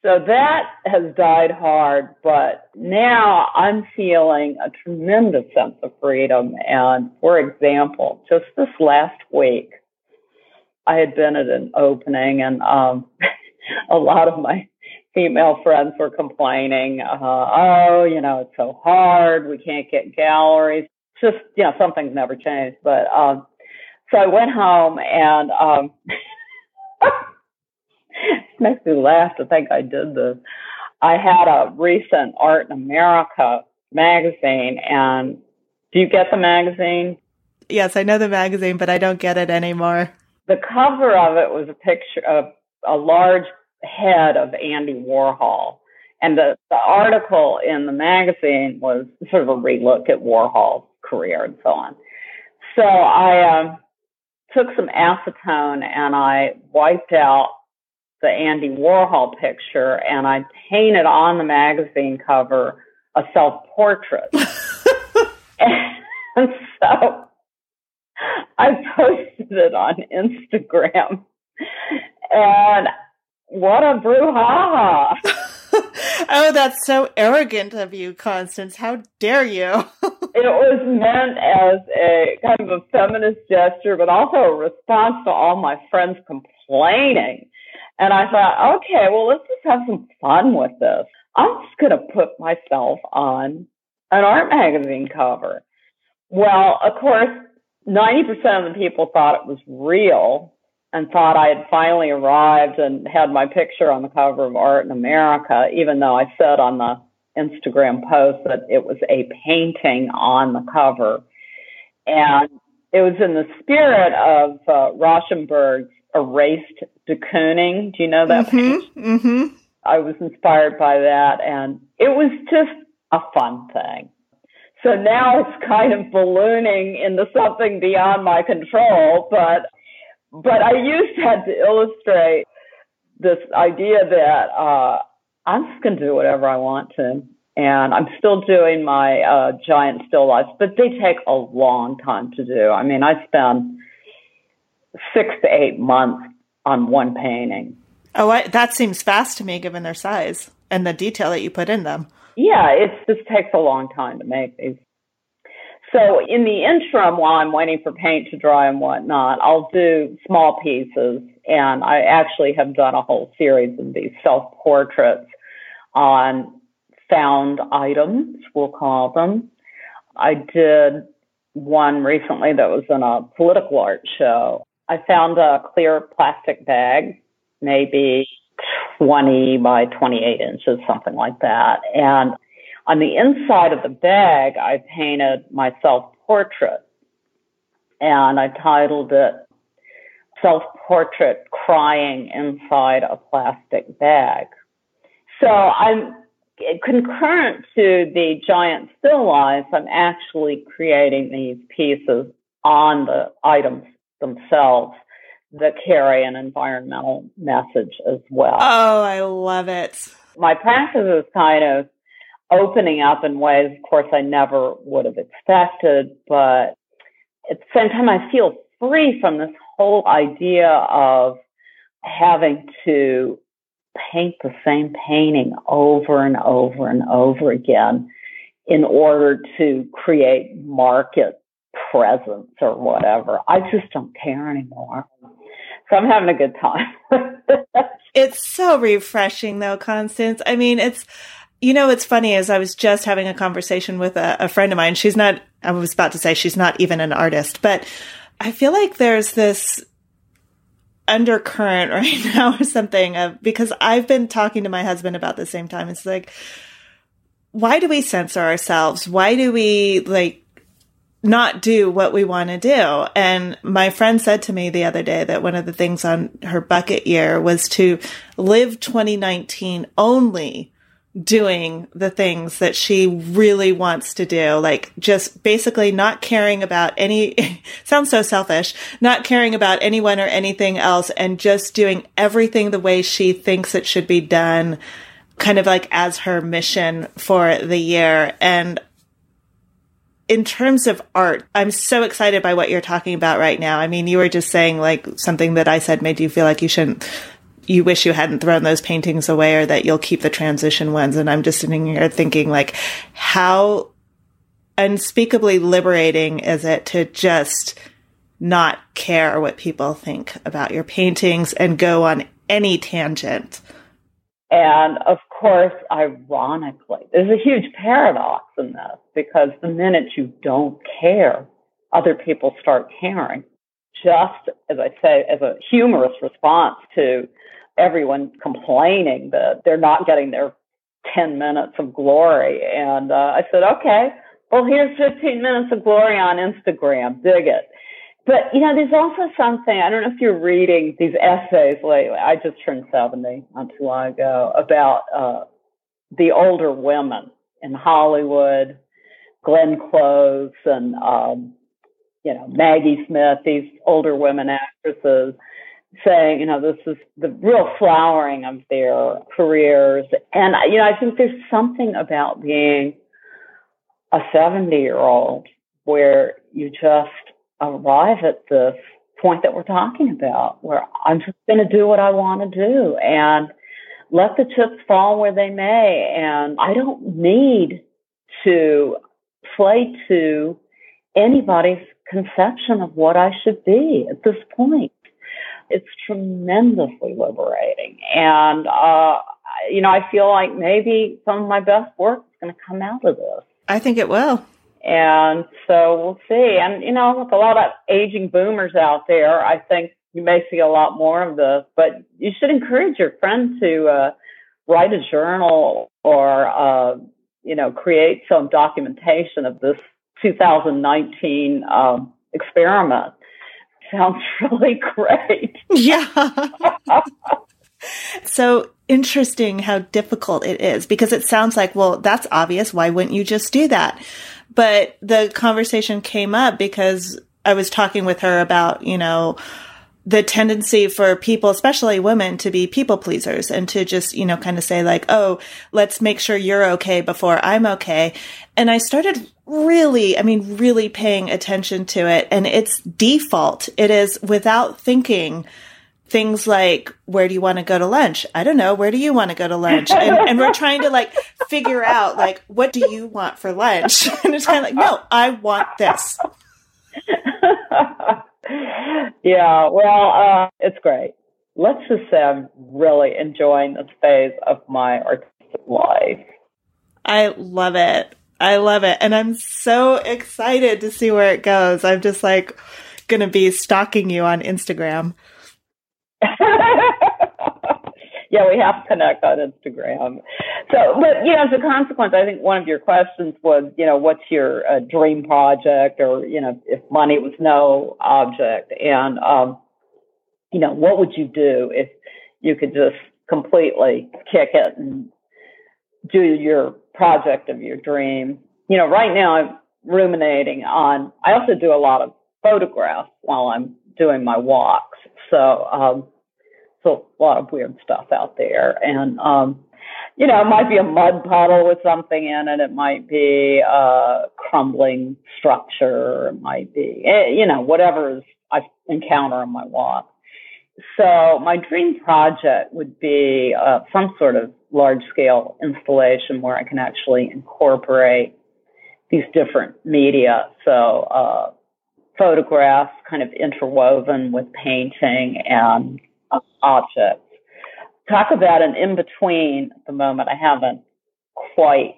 So that has died hard, but now I'm feeling a tremendous sense of freedom. And for example, just this last week, I had been at an opening, and a lot of my female friends were complaining, it's so hard. We can't get galleries. Just, something's never changed. But so I went home, and it makes me laugh to think I did this. I had a recent Art in America magazine, and do you get the magazine? Yes, I know the magazine, but I don't get it anymore. The cover of it was a picture of a large head of Andy Warhol. And the article in the magazine was sort of a relook at Warhol's career and so on. So I took some acetone and I wiped out the Andy Warhol picture, and I painted on the magazine cover a self-portrait. And so I posted it on Instagram, and what a brouhaha. Oh, that's so arrogant of you, Constance. How dare you? It was meant as a kind of a feminist gesture, but also a response to all my friends complaining. And I thought, okay, well, let's just have some fun with this. I'm just going to put myself on an art magazine cover. Well, of course, 90% of the people thought it was real and thought I had finally arrived and had my picture on the cover of Art in America, even though I said on the Instagram post that it was a painting on the cover. And it was in the spirit of Rauschenberg's Erased de Kooning. Do you know that painting? Mm-hmm. I was inspired by that, and it was just a fun thing. So now it's kind of ballooning into something beyond my control, but I used that to illustrate this idea that I'm just going to do whatever I want to. And I'm still doing my giant still lifes, but they take a long time to do. I mean, I spend 6 to 8 months on one painting. Oh, that seems fast to me, given their size and the detail that you put in them. Yeah, it just takes a long time to make these. So in the interim, while I'm waiting for paint to dry and whatnot, I'll do small pieces. And I actually have done a whole series of these self-portraits on found items, we'll call them. I did one recently that was in a political art show. I found a clear plastic bag, maybe 20 by 28 inches, something like that. And on the inside of the bag, I painted my self-portrait. And I titled it Self-Portrait Crying Inside a Plastic Bag. So I'm concurrent to the giant still life, I'm actually creating these pieces on the items themselves that carry an environmental message as well. Oh, I love it. My practice is kind of opening up in ways, of course, I never would have expected, but at the same time, I feel free from this whole idea of having to paint the same painting over and over and over again in order to create market presence or whatever. I just don't care anymore. So I'm having a good time. It's so refreshing, though, Constance. I mean, it's funny, as I was just having a conversation with a friend of mine. I was about to say she's not even an artist, but I feel like there's this undercurrent right now or something because I've been talking to my husband about the same time. It's like, why do we censor ourselves? Why do we not do what we want to do? And my friend said to me the other day that one of the things on her bucket year was to live 2019 only doing the things that she really wants to do, like just basically not caring about sounds so selfish, not caring about anyone or anything else, and just doing everything the way she thinks it should be done, kind of like as her mission for the year. And in terms of art, I'm so excited by what you're talking about right now. I mean, you were just saying like something that I said made you feel like you wish you hadn't thrown those paintings away, or that you'll keep the transition ones. And I'm just sitting here thinking, like, how unspeakably liberating is it to just not care what people think about your paintings and go on any tangent? And of course, ironically, there's a huge paradox in this, because the minute you don't care, other people start caring. Just, as I say, as a humorous response to everyone complaining that they're not getting their 10 minutes of glory. And I said, okay, well, here's 15 minutes of glory on Instagram. Dig it. But, there's also something, I don't know if you're reading these essays lately. I just turned 70 not too long ago, about the older women in Hollywood, Glenn Close and, Maggie Smith, these older women actresses, saying, this is the real flowering of their careers. And, I think there's something about being a 70-year-old where you just arrive at this point that we're talking about, where I'm just going to do what I want to do and let the chips fall where they may. And I don't need to play to anybody's conception of what I should be at this point. It's tremendously liberating. And, I feel like maybe some of my best work is going to come out of this. I think it will. And so we'll see. And, with a lot of aging boomers out there, I think you may see a lot more of this, but you should encourage your friend to write a journal or, create some documentation of this 2019 experiment. Sounds really great. Yeah. So interesting how difficult it is, because it sounds like, well, that's obvious. Why wouldn't you just do that? But the conversation came up because I was talking with her about, the tendency for people, especially women, to be people pleasers and to just, kind of say like, oh, let's make sure you're okay before I'm okay. And I started really paying attention to it. And it's default. It is without thinking. Things like, where do you want to go to lunch? I don't know. Where do you want to go to lunch? And we're trying to like figure out like, what do you want for lunch? And it's kind of like, no, I want this. Yeah, well, it's great. Let's just say I'm really enjoying this phase of my artistic life. I love it. And I'm so excited to see where it goes. I'm just like going to be stalking you on Instagram. Yeah, we have to connect on Instagram. So, but, as a consequence, I think one of your questions was, what's your dream project, or, if money was no object, and, what would you do if you could just completely kick it and do your project of your dream? Right now I'm ruminating on, I also do a lot of photographs while I'm doing my walks. So a lot of weird stuff out there. And, it might be a mud puddle with something in it. It might be a crumbling structure. It might be, whatever I encounter on my walk. So my dream project would be some sort of large-scale installation where I can actually incorporate these different media. So photographs kind of interwoven with painting and objects. Talk about an in-between at the moment. I haven't quite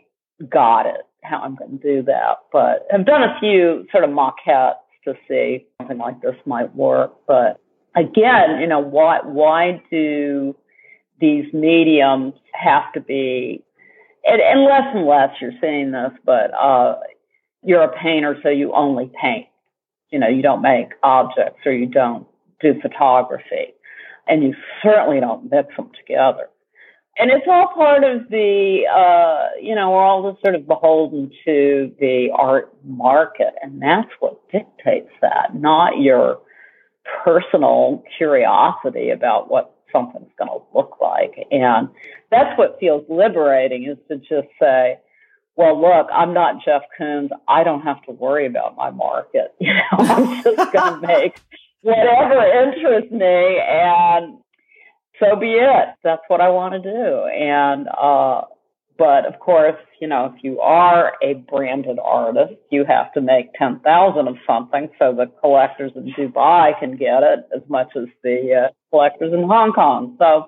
got it, how I'm going to do that, but I've done a few sort of maquettes to see if something like this might work. But again, why do these mediums have to be, and less you're seeing this, but you're a painter, so you only paint. You don't make objects, or you don't do photography. And you certainly don't mix them together. And it's all part of the, we're all just sort of beholden to the art market. And that's what dictates that, not your personal curiosity about what something's going to look like. And that's what feels liberating, is to just say, well, look, I'm not Jeff Koons. I don't have to worry about my market. I'm just going to make whatever interests me, and so be it. That's what I want to do. And, but of course, if you are a branded artist, you have to make 10,000 of something so the collectors in Dubai can get it as much as the collectors in Hong Kong. So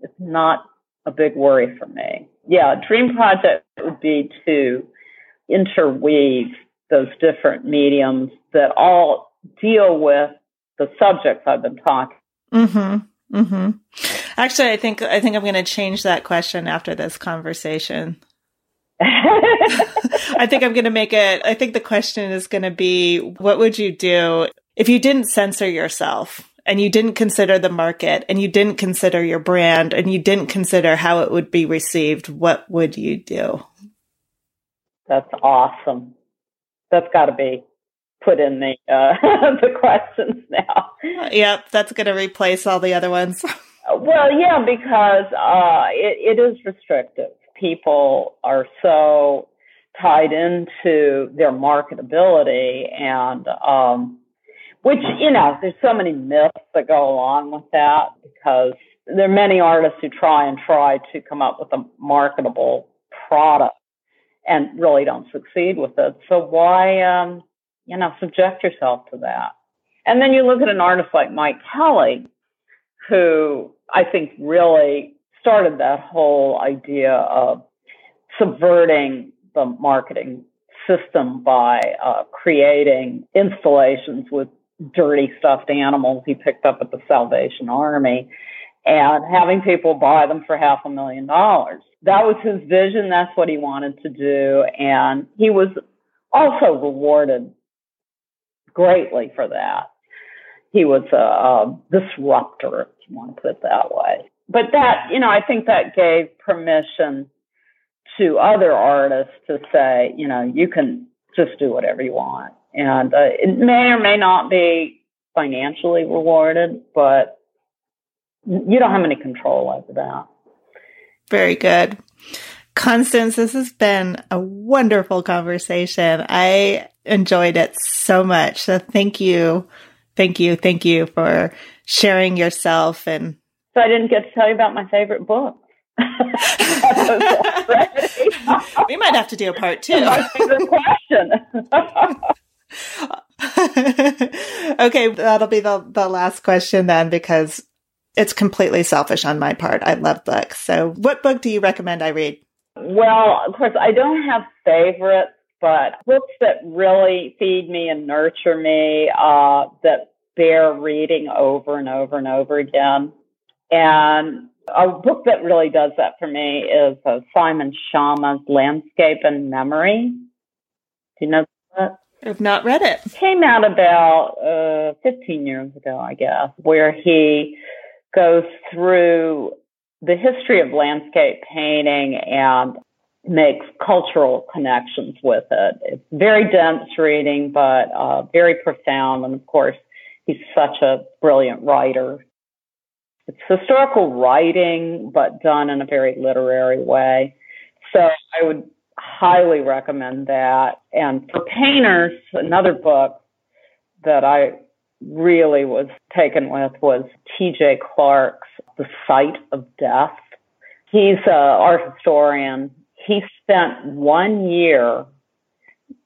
it's not a big worry for me. Yeah, a dream project would be to interweave those different mediums that all deal with the subjects I've been talking. Mm-hmm. Mm-hmm. Actually, I think I'm going to change that question after this conversation. I think I'm going to make it. I think the question is going to be, what would you do if you didn't censor yourself, and you didn't consider the market, and you didn't consider your brand, and you didn't consider how it would be received? What would you do? That's awesome. That's got to be put in the the questions now. Yep, that's going to replace all the other ones. Well, yeah, because it is restrictive. People are so tied into their marketability, and which, there's so many myths that go along with that, because there are many artists who try to come up with a marketable product and really don't succeed with it. So why, subject yourself to that? And then you look at an artist like Mike Kelly, who I think really started that whole idea of subverting the marketing system by creating installations with dirty stuffed animals he picked up at the Salvation Army and having people buy them for $500,000. That was his vision. That's what he wanted to do. And he was also rewarded greatly for that. He was a disruptor, you want to put it that way. But that, I think that gave permission to other artists to say, you can just do whatever you want. And it may or may not be financially rewarded, but you don't have any control over that. Very good. Constance, this has been a wonderful conversation. I enjoyed it so much. So thank you. Thank you for sharing yourself. And so I didn't get to tell you about my favorite book. We might have to do a part 2. My favorite question. Okay, that'll be the last question then, because it's completely selfish on my part. I love books. So what book do you recommend I read? Well, of course, I don't have favorites, but books that really feed me and nurture me, that bear reading over and over and over again. And a book that really does that for me is Simon Schama's Landscape and Memory. Do you know that? I've not read it. It came out about 15 years ago, I guess, where he goes through the history of landscape painting and makes cultural connections with it. It's very dense reading, but very profound. And of course, he's such a brilliant writer. It's historical writing, but done in a very literary way. So I would highly recommend that. And for painters, another book that I really was taken with was T.J. Clark's The Site of Death. He's an art historian. He spent 1 year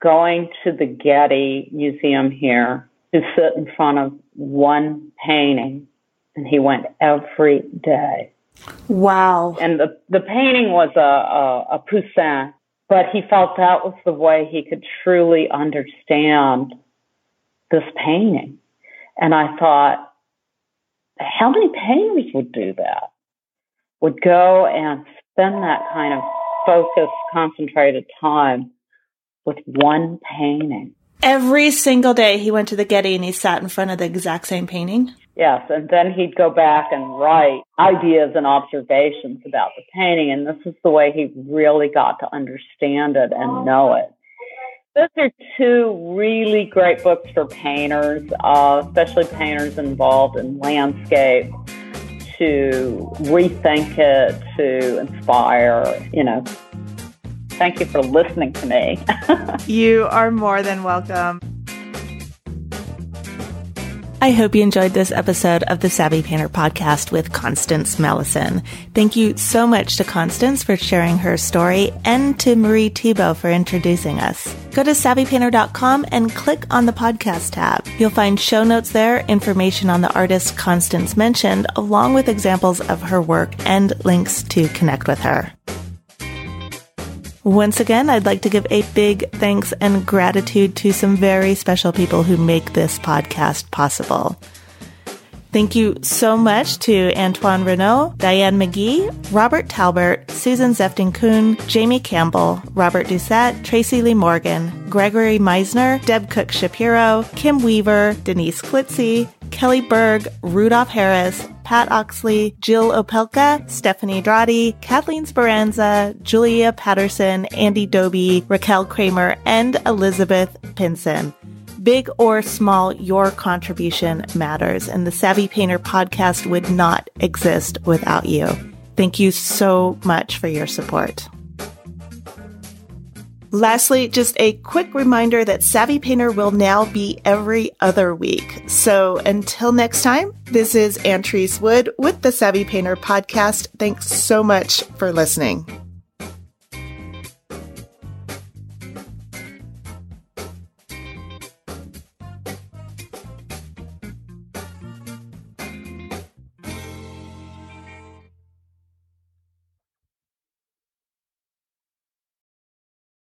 going to the Getty Museum here to sit in front of one painting, and he went every day. Wow. And the painting was a Poussin, but he felt that was the way he could truly understand this painting. And I thought, how many painters would do that? Would go and spend that kind of focused, concentrated time with one painting. Every single day he went to the Getty and he sat in front of the exact same painting? Yes, and then he'd go back and write ideas and observations about the painting, and this is the way he really got to understand it and know it. Those are two really great books for painters, especially painters involved in landscape, to rethink it, to inspire, Thank you for listening to me. You are more than welcome. I hope you enjoyed this episode of the Savvy Painter podcast with Constance Mallinson. Thank you so much to Constance for sharing her story and to Marie Thibault for introducing us. Go to savvypainter.com and click on the podcast tab. You'll find show notes there, information on the artist Constance mentioned, along with examples of her work and links to connect with her. Once again, I'd like to give a big thanks and gratitude to some very special people who make this podcast possible. Thank you so much to Antoine Renaud, Diane McGee, Robert Talbert, Susan Zefton-Kuhn, Jamie Campbell, Robert Doucette, Tracy Lee Morgan, Gregory Meisner, Deb Cook-Shapiro, Kim Weaver, Denise Klitze, Kelly Berg, Rudolph Harris, Pat Oxley, Jill Opelka, Stephanie Dradi, Kathleen Speranza, Julia Patterson, Andy Doby, Raquel Kramer, and Elizabeth Pinson. Big or small, your contribution matters, and the Savvy Painter podcast would not exist without you. Thank you so much for your support. Lastly, just a quick reminder that Savvy Painter will now be every other week. So until next time, this is Antrese Wood with the Savvy Painter podcast. Thanks so much for listening.